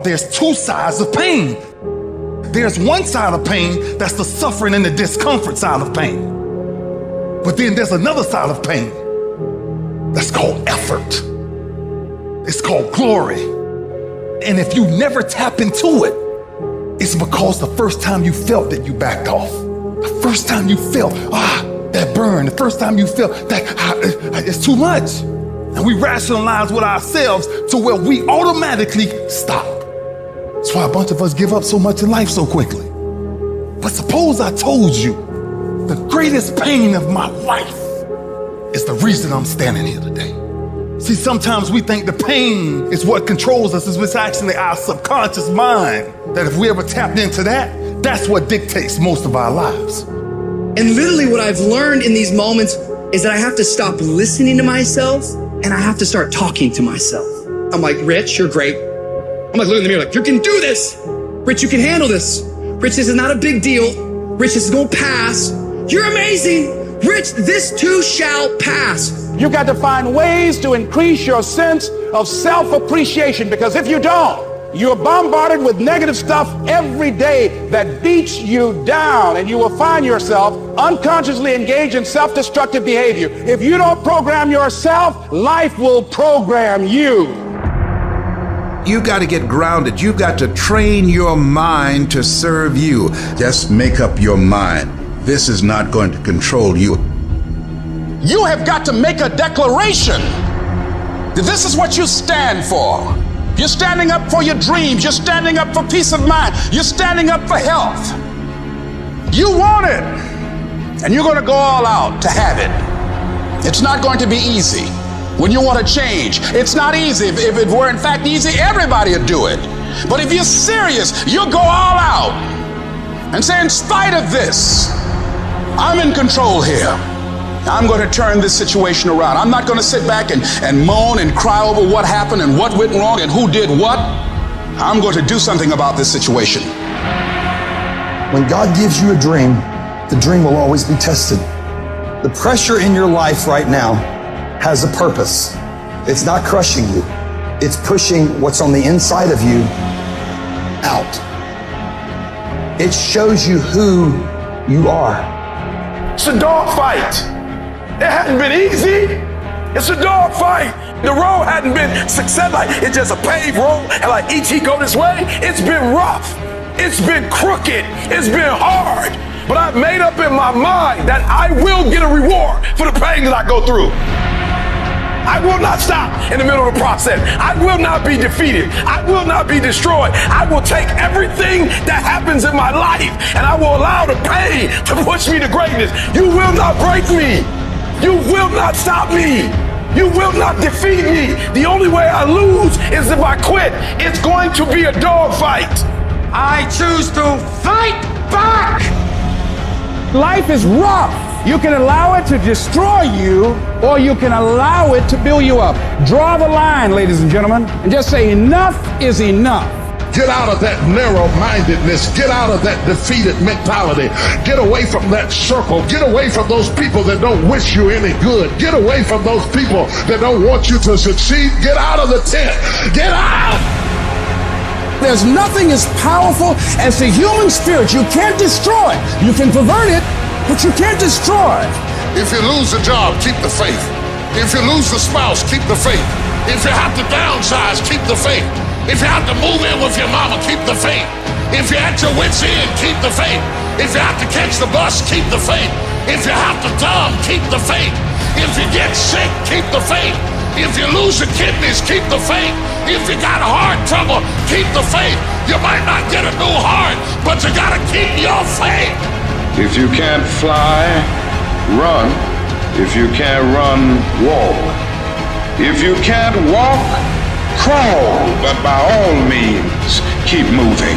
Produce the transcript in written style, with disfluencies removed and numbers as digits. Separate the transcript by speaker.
Speaker 1: there's two sides of pain. There's one side of pain that's the suffering and the discomfort side of pain. But then there's another side of pain that's called effort. It's called glory. And if you never tap into it, it's because the first time you felt that you backed off. The first time you felt, that burn. The first time you felt that it's too much. And we rationalize with ourselves to where we automatically stop. That's why a bunch of us give up so much in life so quickly. But suppose I told you the greatest pain of my life is the reason I'm standing here today. See, sometimes we think the pain is what controls us. It's actually our subconscious mind that if we ever tapped into that, that's what dictates most of our lives.
Speaker 2: And literally what I've learned in these moments is that I have to stop listening to myself and I have to start talking to myself. I'm like, Rich, you're great. I'm like, looking in the mirror like, you can do this. Rich, you can handle this. Rich, this is not a big deal. Rich, this is gonna pass. You're amazing. Rich, this too shall pass.
Speaker 3: You got to find ways to increase your sense of self-appreciation, because if you don't, you're bombarded with negative stuff every day that beats you down, and you will find yourself unconsciously engaged in self-destructive behavior. If you don't program yourself, life will program you.
Speaker 4: You got to get grounded. You got to train your mind to serve you. Just make up your mind. This is not going to control you.
Speaker 3: You have got to make a declaration that this is what you stand for. You're standing up for your dreams. You're standing up for peace of mind. You're standing up for health. You want it, and you're going to go all out to have it. It's not going to be easy. When you want to change, it's not easy. If it were in fact easy, everybody would do it. But if you're serious, you'll go all out and say, in spite of this, I'm in control here. I'm going to turn this situation around. I'm not going to sit back and moan and cry over what happened and what went wrong and who did what. I'm going to do something about this situation.
Speaker 5: When God gives you a dream, the dream will always be tested. The pressure in your life right now has a purpose. It's not crushing you. It's pushing what's on the inside of you out. It shows you who you are.
Speaker 6: It's a dog fight. It hadn't been easy. It's a dog fight. The road hadn't been success. Like it's just a paved road, and like each he go this way. It's been rough. It's been crooked. It's been hard. But I've made up in my mind that I will get a reward for the pain that I go through. I will not stop in the middle of the process. I will not be defeated. I will not be destroyed. I will take everything that happens in my life and I will allow the pain to push me to greatness. You will not break me. You will not stop me. You will not defeat me. The only way I lose is if I quit. It's going to be a dog fight.
Speaker 3: I choose to fight back. Life is rough. You can allow it to destroy you, or you can allow it to build you up. Draw the line, ladies and gentlemen, and just say enough is enough.
Speaker 7: Get out of that narrow-mindedness. Get out of that defeated mentality. Get away from that circle. Get away from those people that don't wish you any good. Get away from those people that don't want you to succeed. Get out of the tent. Get out!
Speaker 3: There's nothing as powerful as the human spirit. You can't destroy it. You can pervert it, but you can't destroy it.
Speaker 7: If you lose the job, keep the faith. If you lose the spouse, keep the faith. If you have to downsize, keep the faith. If you have to move in with your mama, keep the faith. If you're at your wit's end, keep the faith. If you have to catch the bus, keep the faith. If you have to dumb, keep the faith. If you get sick, keep the faith. If you lose your kidneys, keep the faith. If you got heart trouble, keep the faith. You might not get a new heart, but you gotta keep your faith.
Speaker 8: If you can't fly, run. If you can't run, walk. If you can't walk, crawl. But by all means, keep moving.